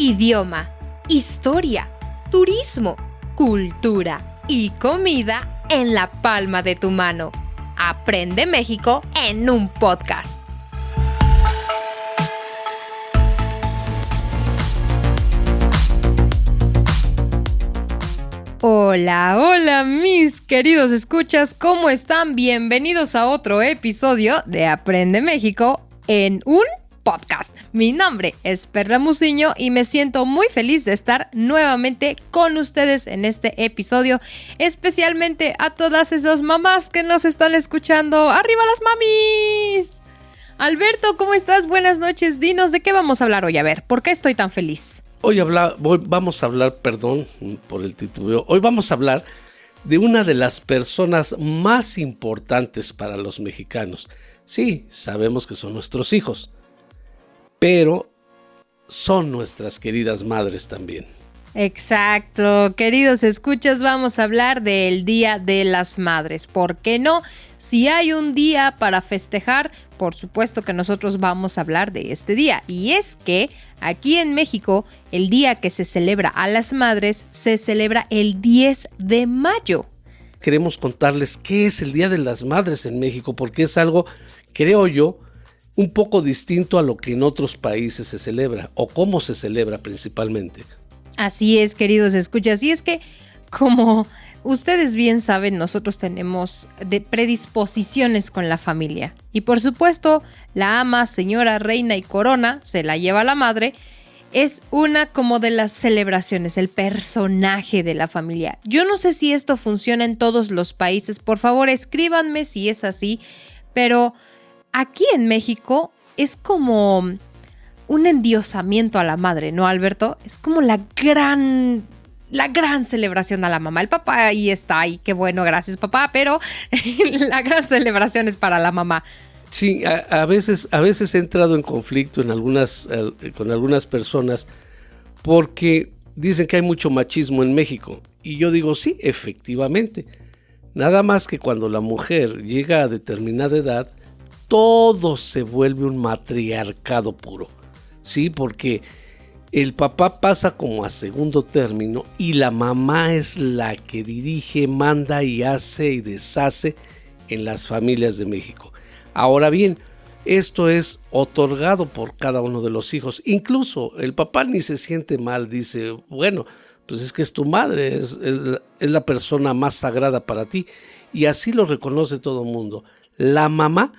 idioma, historia, turismo, cultura y comida en la palma de tu mano. Aprende México en un podcast. Hola, hola mis queridos escuchas, ¿cómo están? Bienvenidos a otro episodio de Aprende México en un podcast. Mi nombre es Perla Muciño y me siento muy feliz de estar nuevamente con ustedes en este episodio, especialmente a todas esas mamás que nos están escuchando. ¡Arriba las mamis! Alberto, ¿cómo estás? Buenas noches. Dinos, ¿de qué vamos a hablar hoy? A ver, ¿por qué estoy tan feliz? Hoy vamos a hablar, perdón por el titubeo, hoy vamos a hablar de una de las personas más importantes para los mexicanos. Sí, sabemos que son nuestros hijos, pero son nuestras queridas madres también. Exacto, queridos escuchas, vamos a hablar del Día de las Madres. ¿Por qué no? Si hay un día para festejar, por supuesto que nosotros vamos a hablar de este día. Y es que aquí en México, el día que se celebra a las madres se celebra el 10 de mayo. Queremos contarles qué es el Día de las Madres en México, porque es algo, creo yo, un poco distinto a lo que en otros países se celebra, o cómo se celebra principalmente. Así es, queridos escuchas, y es que, como ustedes bien saben, nosotros tenemos predisposiciones con la familia. Y por supuesto, la ama, señora, reina y corona, se la lleva la madre, es una como de las celebraciones, el personaje de la familia. Yo no sé si esto funciona en todos los países, por favor escríbanme si es así, pero aquí en México es como un endiosamiento a la madre, ¿no, Alberto? Es como la gran celebración a la mamá. El papá ahí está, y qué bueno, gracias papá, pero la gran celebración es para la mamá. Sí, a veces he entrado en conflicto con algunas personas porque dicen que hay mucho machismo en México. Y yo digo, sí, efectivamente. Nada más que cuando la mujer llega a determinada edad, todo se vuelve un matriarcado puro. Sí, porque el papá pasa como a segundo término y la mamá es la que dirige, manda y hace y deshace en las familias de México. Ahora bien, esto es otorgado por cada uno de los hijos. Incluso el papá ni se siente mal, dice, bueno, pues es que es tu madre, es la persona más sagrada para ti. Y así lo reconoce todo el mundo. La mamá,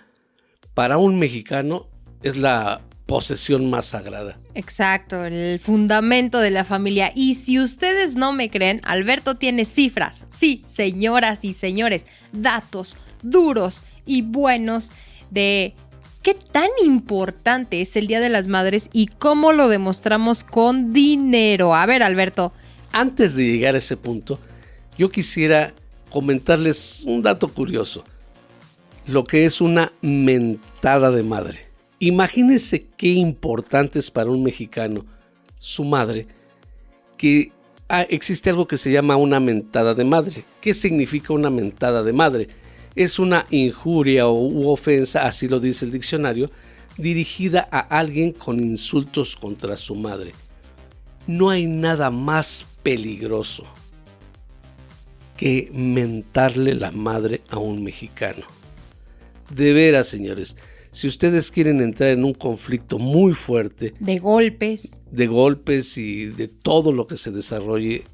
para un mexicano, es la posesión más sagrada. Exacto, el fundamento de la familia. Y si ustedes no me creen, Alberto tiene cifras. Sí, señoras y señores, datos duros y buenos de qué tan importante es el Día de las Madres y cómo lo demostramos con dinero. A ver, Alberto. Antes de llegar a ese punto, yo quisiera comentarles un dato curioso. Lo que es una mentada de madre. Imagínense qué importante es para un mexicano su madre, que existe algo que se llama una mentada de madre. ¿Qué significa una mentada de madre? Es una injuria u ofensa, así lo dice el diccionario, dirigida a alguien con insultos contra su madre. No hay nada más peligroso que mentarle la madre a un mexicano. De veras, señores. Si ustedes quieren entrar en un conflicto muy fuerte, de golpes y de todo lo que se desarrolle,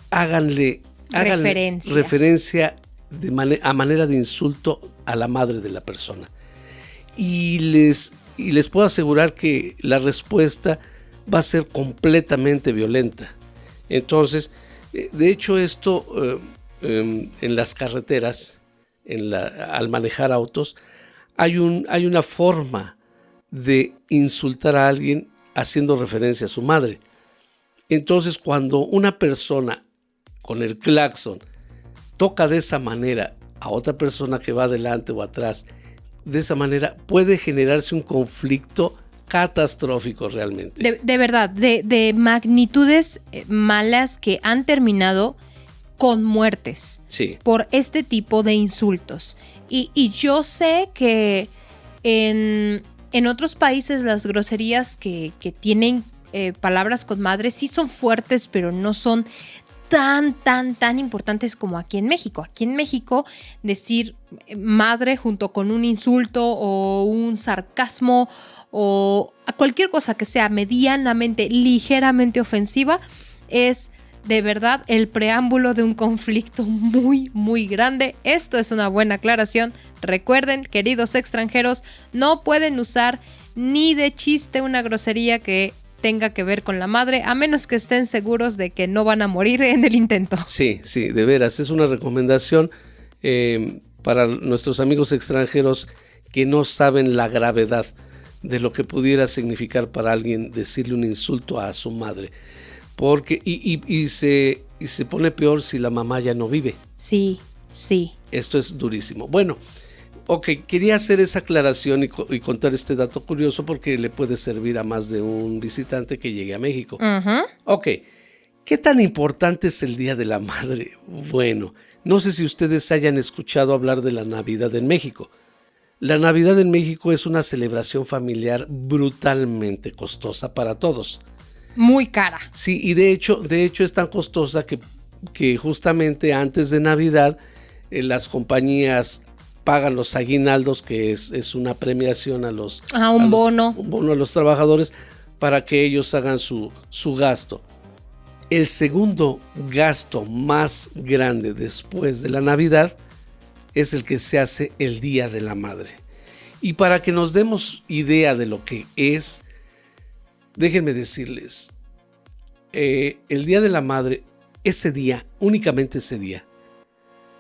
háganle referencia a manera de insulto a la madre de la persona. Y les puedo asegurar que la respuesta va a ser completamente violenta. Entonces, de hecho, esto en las carreteras, al manejar autos, hay una forma de insultar a alguien haciendo referencia a su madre. Entonces, cuando una persona con el claxon toca de esa manera a otra persona que va adelante o atrás, de esa manera puede generarse un conflicto catastrófico realmente. De verdad, de magnitudes malas que han terminado con muertes, sí, por este tipo de insultos. Y yo sé que en otros países las groserías que tienen palabras con madre sí son fuertes, pero no son tan importantes como aquí en México. Aquí en México decir madre junto con un insulto o un sarcasmo o a cualquier cosa que sea medianamente, ligeramente ofensiva es de verdad el preámbulo de un conflicto muy grande. Esto es una buena aclaración. Recuerden, queridos extranjeros, no pueden usar ni de chiste una grosería que tenga que ver con la madre, a menos que estén seguros de que no van a morir en el intento. Sí, de veras, es una recomendación para nuestros amigos extranjeros que no saben la gravedad de lo que pudiera significar para alguien decirle un insulto a su madre. Porque, y se pone peor si la mamá ya no vive. Sí. Esto es durísimo. Bueno, ok, quería hacer esa aclaración y contar este dato curioso porque le puede servir a más de un visitante que llegue a México. Uh-huh. Ok, ¿qué tan importante es el Día de la Madre? Bueno, no sé si ustedes hayan escuchado hablar de la Navidad en México. La Navidad en México es una celebración familiar brutalmente costosa para todos. Muy cara. Sí, y de hecho es tan costosa que justamente antes de Navidad las compañías pagan los aguinaldos, que es una premiación un bono a los trabajadores para que ellos hagan su gasto. El segundo gasto más grande después de la Navidad es el que se hace el Día de la Madre. Y para que nos demos idea de lo que es, déjenme decirles, el Día de la Madre, ese día, únicamente ese día,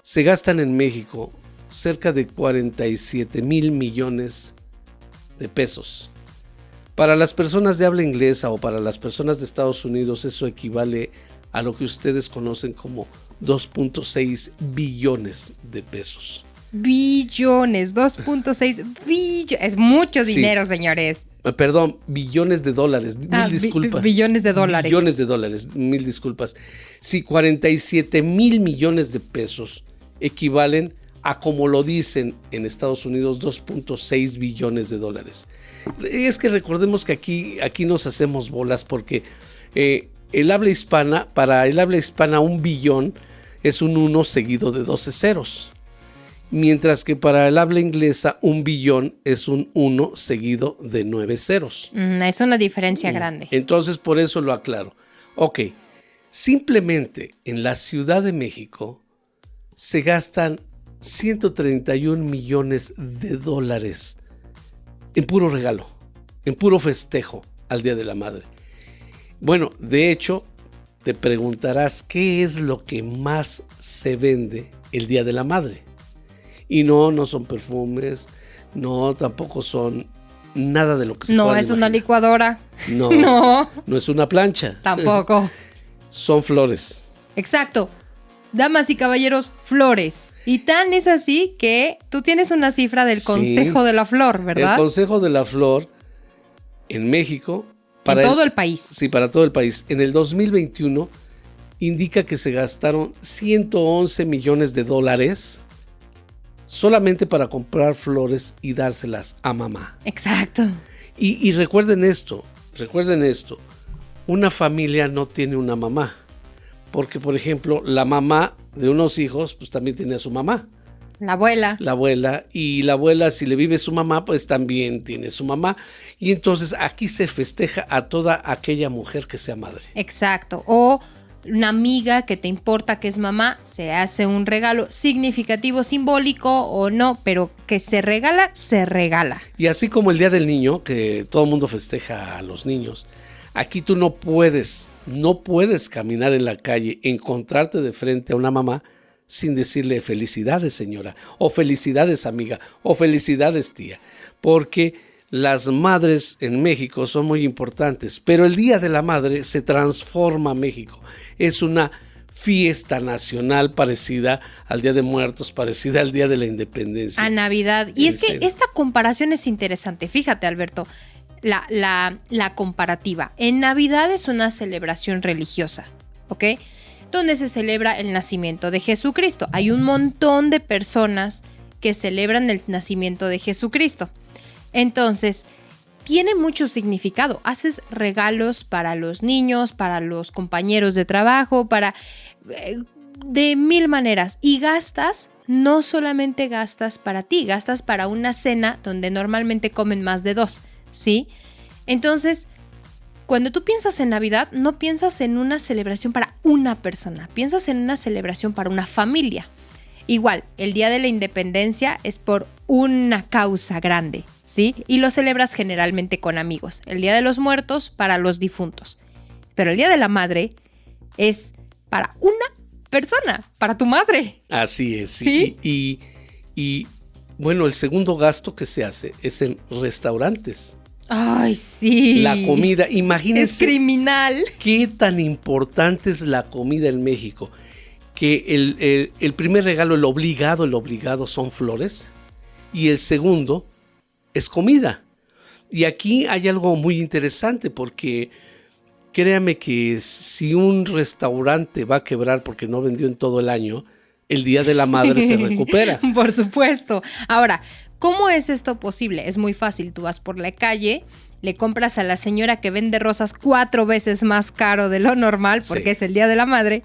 se gastan en México cerca de 47 mil millones de pesos. Para las personas de habla inglesa o para las personas de Estados Unidos, eso equivale a lo que ustedes conocen como 2.6 billones de pesos. Billones, 2.6 billones. Es mucho dinero, señores. Perdón, billones de dólares. Mil disculpas. Billones de dólares. Billones de dólares, mil disculpas. Sí, 47 mil millones de pesos equivalen a, como lo dicen en Estados Unidos, 2.6 billones de dólares. Es que recordemos que aquí nos hacemos bolas porque para el habla hispana, un billón es un 1 seguido de 12 ceros. Mientras que para el habla inglesa, un billón es un 1 seguido de 9 ceros. Es una diferencia grande. Entonces, por eso lo aclaro. Ok, simplemente en la Ciudad de México se gastan 131 millones de dólares en puro regalo, en puro festejo al Día de la Madre. Bueno, de hecho, te preguntarás qué es lo que más se vende el Día de la Madre. Y no son perfumes, no, tampoco son nada de lo que se pueda imaginar. No es una licuadora. No es una plancha. Tampoco. Son flores. Exacto. Damas y caballeros, flores. Y tan es así que tú tienes una cifra del Consejo de la Flor, ¿verdad? El Consejo de la Flor en México. Para todo el país. Sí, para todo el país. En el 2021 indica que se gastaron 111 millones de dólares solamente para comprar flores y dárselas a mamá. Exacto. Y recuerden esto, una familia no tiene una mamá, porque por ejemplo la mamá de unos hijos pues también tiene a su mamá. La abuela, y la abuela, si le vive su mamá, pues también tiene su mamá. Y entonces aquí se festeja a toda aquella mujer que sea madre. Exacto. O una amiga que te importa que es mamá, se hace un regalo significativo, simbólico o no, pero que se regala, se regala. Y así como el Día del Niño, que todo el mundo festeja a los niños, aquí tú no puedes caminar en la calle, encontrarte de frente a una mamá sin decirle felicidades señora, o felicidades amiga, o felicidades tía, porque las madres en México son muy importantes, pero el Día de la Madre se transforma a México. Es una fiesta nacional parecida al Día de Muertos, parecida al Día de la Independencia. A Navidad. Y es que esta comparación es interesante. Fíjate, Alberto, la comparativa. En Navidad es una celebración religiosa, ¿ok? Donde se celebra el nacimiento de Jesucristo. Hay un montón de personas que celebran el nacimiento de Jesucristo. Entonces, tiene mucho significado. Haces regalos para los niños, para los compañeros de trabajo, de mil maneras. Y no solamente gastas para ti, gastas para una cena donde normalmente comen más de 2, ¿sí? Entonces, cuando tú piensas en Navidad, no piensas en una celebración para una persona, piensas en una celebración para una familia. Igual, el Día de la Independencia es por una causa grande, ¿sí? Y lo celebras generalmente con amigos. El Día de los Muertos para los difuntos. Pero el Día de la Madre es para una persona, para tu madre. Así es. ¿Sí? Y bueno, el segundo gasto que se hace es en restaurantes. Ay, sí. La comida, imagínense. Es criminal. Qué tan importante es la comida en México. Que el primer regalo, el obligado son flores. Y el segundo es comida. Y aquí hay algo muy interesante porque créame que si un restaurante va a quebrar porque no vendió en todo el año, el Día de la Madre se recupera. Por supuesto. Ahora, ¿cómo es esto posible? Es muy fácil. Tú vas por la calle, le compras a la señora que vende rosas 4 veces más caro de lo normal porque es el Día de la Madre.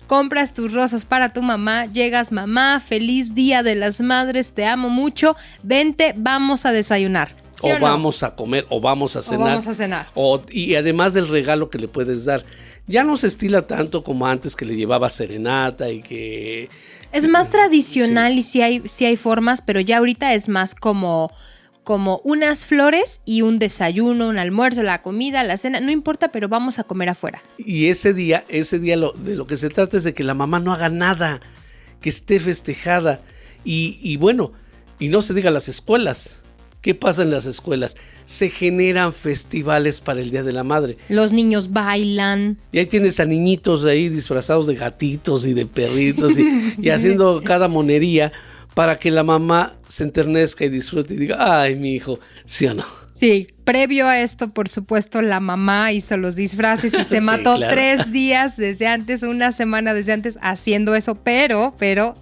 Compras tus rosas para tu mamá, llegas, mamá, feliz Día de las Madres, te amo mucho, vente, vamos a desayunar. ¿Sí o no? Vamos a comer, o vamos a cenar. Y además del regalo que le puedes dar. Ya no se estila tanto como antes que le llevaba serenata y que... Es más tradicional y sí hay formas, pero ya ahorita es más como unas flores y un desayuno, un almuerzo, la comida, la cena, no importa, pero vamos a comer afuera. Y ese día de lo que se trata es de que la mamá no haga nada, que esté festejada. Y bueno, y no se diga las escuelas. ¿Qué pasa en las escuelas? Se generan festivales para el Día de la Madre. Los niños bailan. Y ahí tienes a niñitos ahí disfrazados de gatitos y de perritos y haciendo cada monería para que la mamá se enternezca y disfrute y diga, ay, mi hijo, ¿sí o no? Sí, previo a esto, por supuesto, la mamá hizo los disfraces y se mató claro. 3 días desde antes, una semana desde antes haciendo eso, pero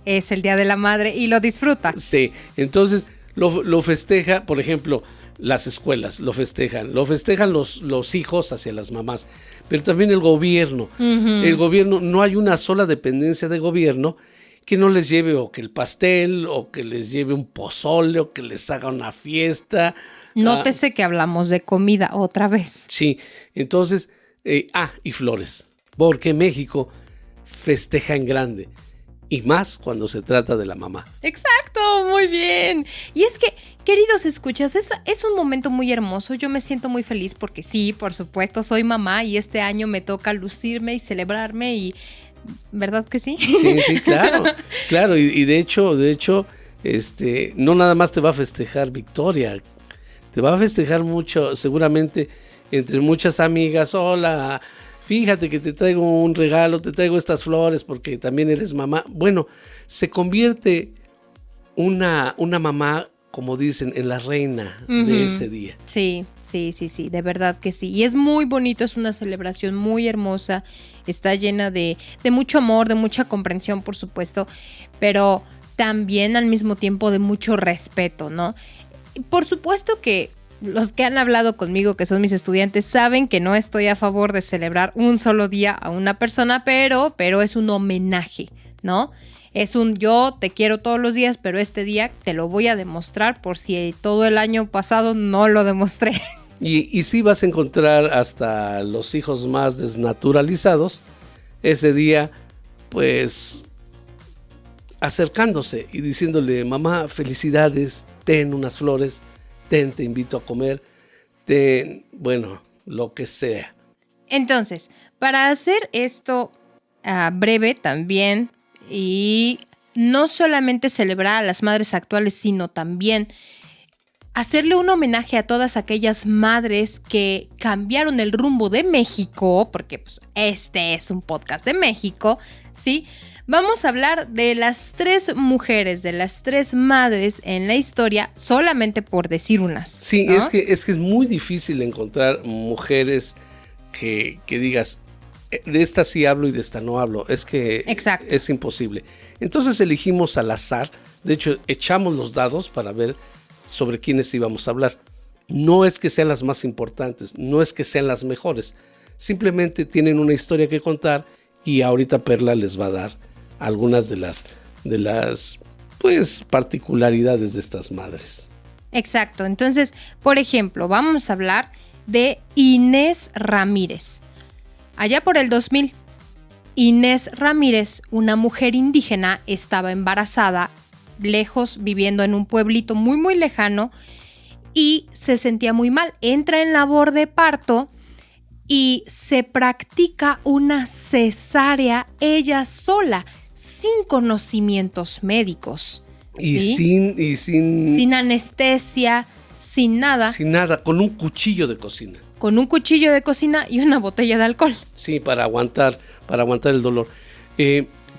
es el Día de la Madre y lo disfruta. Sí, entonces lo festeja, por ejemplo, las escuelas lo festejan los hijos hacia las mamás, pero también el gobierno. Uh-huh. El gobierno, no hay una sola dependencia de gobierno que no les lleve o que el pastel o que les lleve un pozole o que les haga una fiesta. Nótese que hablamos de comida otra vez. Sí, entonces, y flores, porque México festeja en grande. Y más cuando se trata de la mamá. Exacto, muy bien. Y es que, queridos escuchas, es un momento muy hermoso. Yo me siento muy feliz porque sí, por supuesto, soy mamá y este año me toca lucirme y celebrarme y... ¿Verdad que sí? Sí, claro. Y de hecho, no nada más te va a festejar Victoria, te va a festejar mucho, seguramente, entre muchas amigas. Hola, fíjate que te traigo un regalo, te traigo estas flores porque también eres mamá. Bueno, se convierte una mamá, como dicen, en la reina de ese día. Sí, de verdad que sí. Y es muy bonito, es una celebración muy hermosa, está llena de mucho amor, de mucha comprensión, por supuesto, pero también al mismo tiempo de mucho respeto, ¿no? Y por supuesto que los que han hablado conmigo, que son mis estudiantes, saben que no estoy a favor de celebrar un solo día a una persona, pero es un homenaje, ¿no? Es yo te quiero todos los días, pero este día te lo voy a demostrar por si todo el año pasado no lo demostré. Y sí vas a encontrar hasta los hijos más desnaturalizados ese día, pues, acercándose y diciéndole, mamá, felicidades, ten unas flores, te invito a comer, bueno, lo que sea. Entonces, para hacer esto breve también, y no solamente celebrar a las madres actuales, sino también hacerle un homenaje a todas aquellas madres que cambiaron el rumbo de México, porque pues, este es un podcast de México, ¿sí? Vamos a hablar de las 3 mujeres, de las 3 madres en la historia, solamente por decir unas. Sí, ¿no? es que es muy difícil encontrar mujeres que digas, de esta sí hablo y de esta no hablo. Es que Exacto. Es imposible. Entonces elegimos al azar. De hecho, echamos los dados para ver sobre quiénes íbamos a hablar. no es que sean las más importantes, no es que sean las mejores, simplemente tienen una historia que contar y ahorita Perla les va a dar algunas de las pues particularidades de estas madres. Exacto. Entonces, por ejemplo, vamos a hablar de Inés Ramírez. Allá por el 2000, Inés Ramírez, una mujer indígena, estaba embarazada, lejos, viviendo en un pueblito muy, muy lejano, y se sentía muy mal. Entra en labor de parto y se practica una cesárea ella sola, sin conocimientos médicos. Y ¿sí? Sin anestesia, sin nada. Sin nada, con un cuchillo de cocina. Con un cuchillo de cocina y una botella de alcohol. Sí, para aguantar el dolor.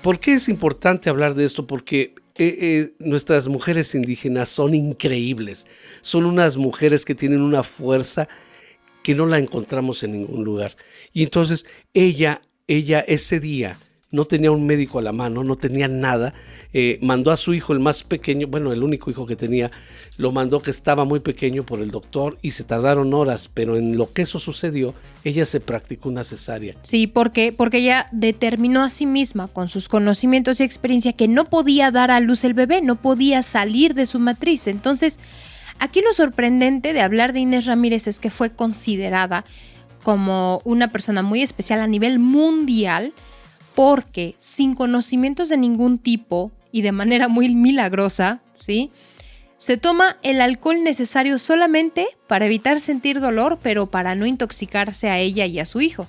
¿Por qué es importante hablar de esto? Porque nuestras mujeres indígenas son increíbles. Son unas mujeres que tienen una fuerza que no la encontramos en ningún lugar. Y entonces ella ese día no tenía un médico a la mano, no tenía nada. Mandó a su hijo, el más pequeño, bueno, el único hijo que tenía, lo mandó, que estaba muy pequeño, por el doctor, y se tardaron horas, pero en lo que eso sucedió, ella se practicó una cesárea. Sí, porque ella determinó a sí misma, con sus conocimientos y experiencia, que no podía dar a luz el bebé, no podía salir de su matriz. Entonces, aquí lo sorprendente de hablar de Inés Ramírez es que fue considerada como una persona muy especial a nivel mundial, porque sin conocimientos de ningún tipo y de manera muy milagrosa, ¿sí?, se toma el alcohol necesario solamente para evitar sentir dolor, pero para no intoxicarse a ella y a su hijo.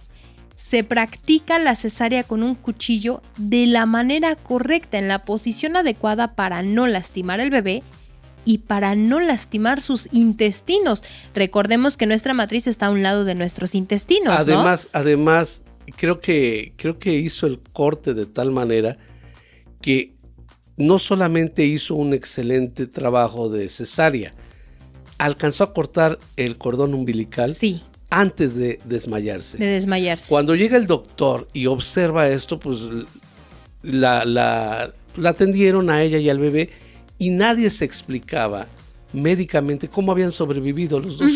Se practica la cesárea con un cuchillo de la manera correcta, en la posición adecuada para no lastimar al bebé y para no lastimar sus intestinos. Recordemos que nuestra matriz está a un lado de nuestros intestinos, Además, creo que hizo el corte de tal manera que no solamente hizo un excelente trabajo de cesárea, alcanzó a cortar el cordón umbilical antes de desmayarse. Cuando llega el doctor y observa esto, pues la atendieron a ella y al bebé y nadie se explicaba médicamente cómo habían sobrevivido los dos.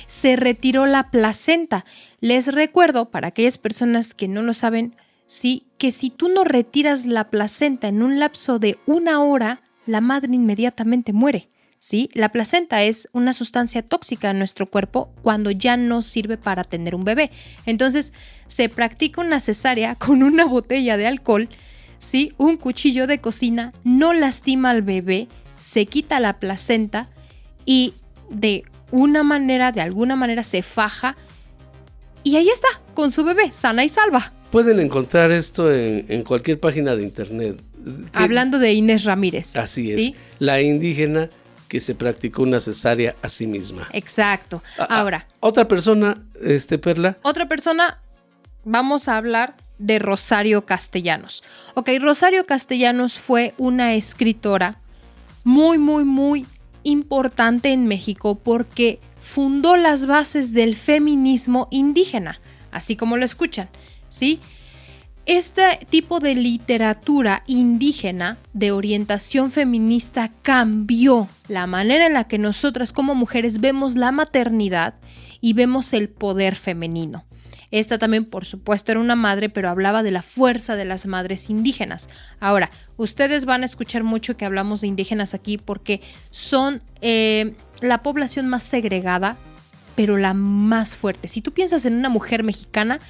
Se retiró la placenta. Les recuerdo, para aquellas personas que no lo saben, sí, que si tú no retiras la placenta en un lapso de 1 hora, la madre inmediatamente muere. ¿Sí? La placenta es una sustancia tóxica en nuestro cuerpo cuando ya no sirve para tener un bebé. Entonces, se practica una cesárea con una botella de alcohol, ¿sí?, un cuchillo de cocina, no lastima al bebé, se quita la placenta y de alguna manera se faja y ahí está, con su bebé, sana y salva. Pueden encontrar esto en cualquier página de internet. Hablando de Inés Ramírez. Así es, ¿sí? La indígena que se practicó una cesárea a sí misma. Exacto. Ahora, otra persona, Perla. Otra persona, vamos a hablar de Rosario Castellanos. Ok, Rosario Castellanos fue una escritora muy, muy, muy importante en México porque fundó las bases del feminismo indígena, así como lo escuchan, ¿sí? Este tipo de literatura indígena de orientación feminista cambió la manera en la que nosotras como mujeres vemos la maternidad y vemos el poder femenino. Esta también, por supuesto, era una madre, pero hablaba de la fuerza de las madres indígenas. Ahora, ustedes van a escuchar mucho que hablamos de indígenas aquí porque son la población más segregada, pero la más fuerte. Si tú piensas en una mujer mexicana,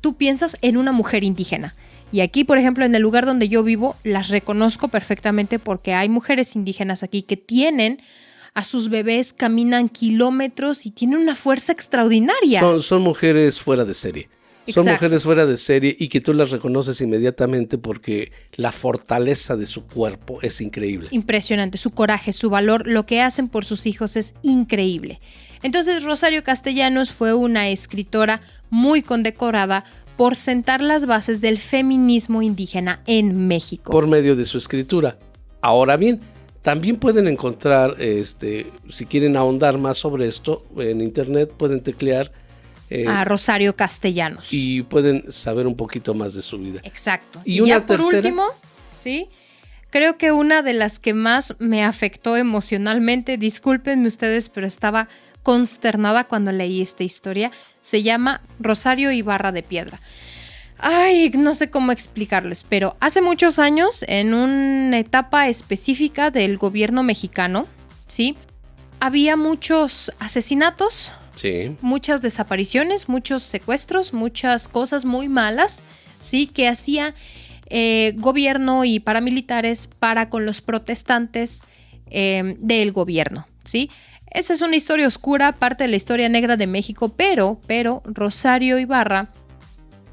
tú piensas en una mujer indígena. Y aquí, por ejemplo, en el lugar donde yo vivo, las reconozco perfectamente porque hay mujeres indígenas aquí que tienen a sus bebés, caminan kilómetros y tienen una fuerza extraordinaria. Son mujeres fuera de serie. Exacto. Son mujeres fuera de serie y que tú las reconoces inmediatamente porque la fortaleza de su cuerpo es increíble. Impresionante, su coraje, su valor, lo que hacen por sus hijos es increíble. Entonces, Rosario Castellanos fue una escritora muy condecorada por sentar las bases del feminismo indígena en México. Por medio de su escritura. Ahora bien, también pueden encontrar, si quieren ahondar más sobre esto, en internet pueden teclear a Rosario Castellanos. Y pueden saber un poquito más de su vida. Exacto. Y ya por último, ¿sí? Creo que una de las que más me afectó emocionalmente, discúlpenme ustedes, pero estaba consternada cuando leí esta historia. Se llama Rosario Ibarra de Piedra. Ay, no sé cómo explicarles, pero hace muchos años, en una etapa específica del gobierno mexicano, ¿sí? Había muchos asesinatos, Sí. muchas desapariciones, muchos secuestros, muchas cosas muy malas, ¿sí? Que hacía gobierno y paramilitares para con los protestantes del gobierno, ¿sí? Esa es una historia oscura, parte de la historia negra de México, pero Rosario Ibarra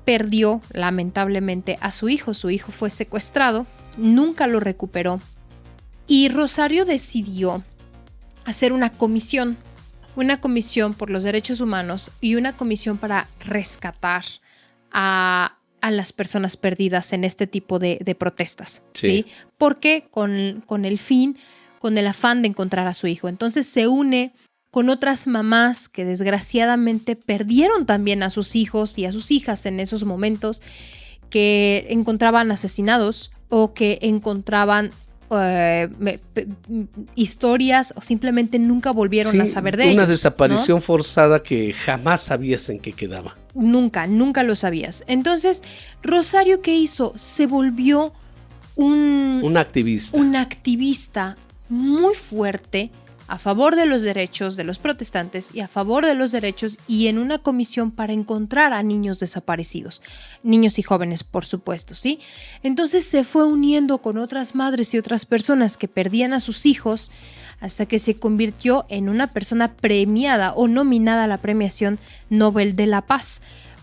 perdió lamentablemente a su hijo. Su hijo fue secuestrado, nunca lo recuperó y Rosario decidió hacer una comisión por los derechos humanos y una comisión para rescatar a las personas perdidas en este tipo de protestas, ¿sí? Porque con el afán de encontrar a su hijo. Entonces se une con otras mamás que desgraciadamente perdieron también a sus hijos y a sus hijas en esos momentos, que encontraban asesinados o que encontraban historias o simplemente nunca volvieron a saber de ellos. Una desaparición forzada que jamás sabías en qué quedaba. Nunca lo sabías. Entonces, Rosario, ¿qué hizo? Se volvió un activista muy fuerte a favor de los derechos de los protestantes y a favor de los derechos, y en una comisión para encontrar a niños desaparecidos, niños y jóvenes, por supuesto, ¿sí? Entonces se fue uniendo con otras madres y otras personas que perdían a sus hijos hasta que se convirtió en una persona premiada o nominada a la Premiación Nobel de la Paz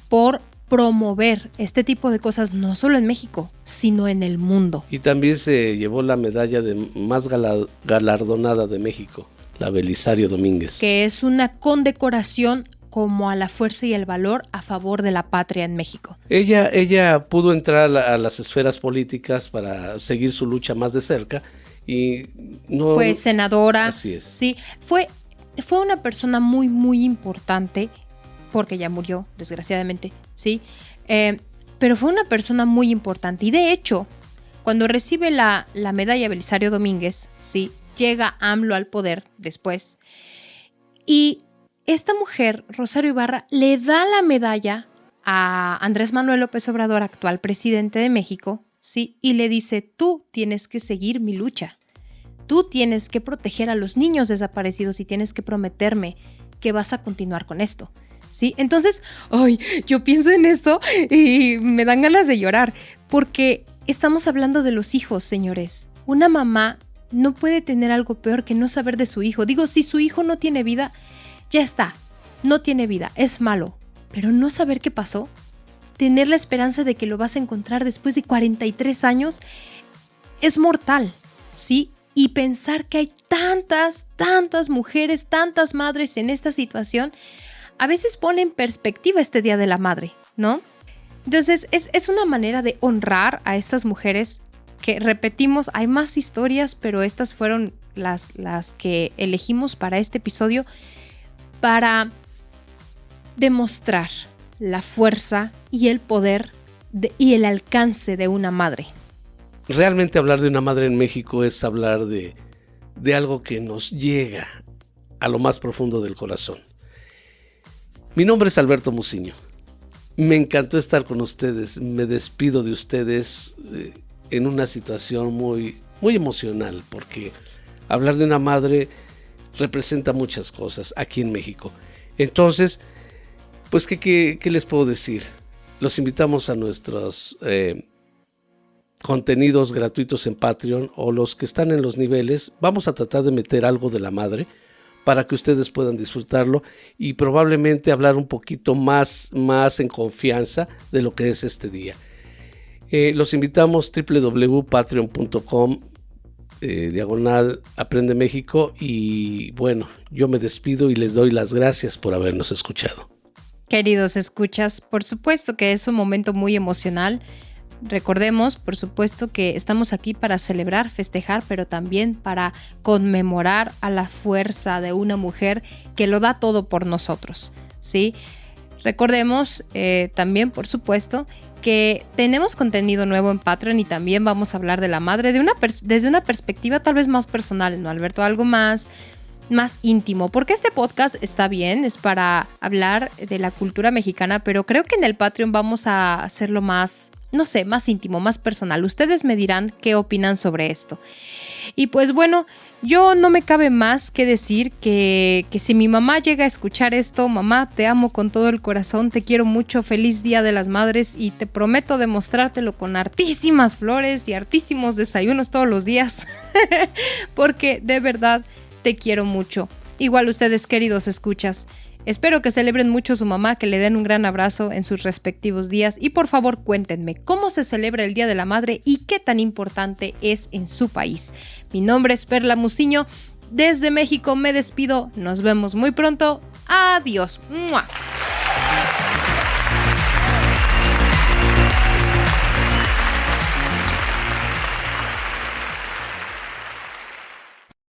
por promover este tipo de cosas no solo en México, sino en el mundo. Y también se llevó la medalla de más galardonada de México, la Belisario Domínguez. Que es una condecoración como a la fuerza y el valor a favor de la patria en México. Ella pudo entrar a las esferas políticas para seguir su lucha más de cerca y no fue senadora. Así es. Sí, fue una persona muy, muy importante, porque ya murió, desgraciadamente, ¿sí? Pero fue una persona muy importante. Y de hecho, cuando recibe la medalla Belisario Domínguez, ¿sí? Llega AMLO al poder después. Y esta mujer, Rosario Ibarra, le da la medalla a Andrés Manuel López Obrador, actual presidente de México, ¿sí? Y le dice: tú tienes que seguir mi lucha. Tú tienes que proteger a los niños desaparecidos y tienes que prometerme que vas a continuar con esto, ¿sí? Entonces, yo pienso en esto y me dan ganas de llorar, porque estamos hablando de los hijos, señores. Una mamá no puede tener algo peor que no saber de su hijo. Digo, si su hijo no tiene vida, ya está, no tiene vida, es malo. Pero no saber qué pasó, tener la esperanza de que lo vas a encontrar después de 43 años, es mortal, ¿sí? Y pensar que hay tantas mujeres, tantas madres en esta situación, a veces pone en perspectiva este Día de la Madre, ¿no? Entonces, es una manera de honrar a estas mujeres que, repetimos, hay más historias, pero estas fueron las que elegimos para este episodio, para demostrar la fuerza y el poder y el alcance de una madre. Realmente hablar de una madre en México es hablar de algo que nos llega a lo más profundo del corazón. Mi nombre es Alberto Muciño. Me encantó estar con ustedes. Me despido de ustedes en una situación muy, muy emocional, porque hablar de una madre representa muchas cosas aquí en México. Entonces, pues, ¿qué les puedo decir? Los invitamos a nuestros contenidos gratuitos en Patreon, o los que están en los niveles. Vamos a tratar de meter algo de la madre para que ustedes puedan disfrutarlo y probablemente hablar un poquito más en confianza de lo que es este día. Los invitamos www.patreon.com /Aprende México, y bueno, yo me despido y les doy las gracias por habernos escuchado. Queridos escuchas, por supuesto que es un momento muy emocional. Recordemos, por supuesto, que estamos aquí para celebrar, festejar, pero también para conmemorar a la fuerza de una mujer que lo da todo por nosotros, ¿sí? Recordemos también, por supuesto, que tenemos contenido nuevo en Patreon, y también vamos a hablar de la madre desde una perspectiva tal vez más personal, ¿no, Alberto? Algo más más íntimo, porque este podcast está bien, es para hablar de la cultura mexicana, pero creo que en el Patreon vamos a hacerlo más, no sé, más íntimo, más personal. Ustedes me dirán qué opinan sobre esto. Y pues bueno, yo no me cabe más que decir que si mi mamá llega a escuchar esto, mamá, te amo con todo el corazón, te quiero mucho, feliz Día de las Madres y te prometo demostrártelo con hartísimas flores y hartísimos desayunos todos los días, porque de verdad te quiero mucho. Igual ustedes, queridos escuchas. Espero que celebren mucho a su mamá, que le den un gran abrazo en sus respectivos días y por favor cuéntenme cómo se celebra el Día de la Madre y qué tan importante es en su país. Mi nombre es Perla Muciño. Desde México me despido. Nos vemos muy pronto. Adiós. ¡Mua!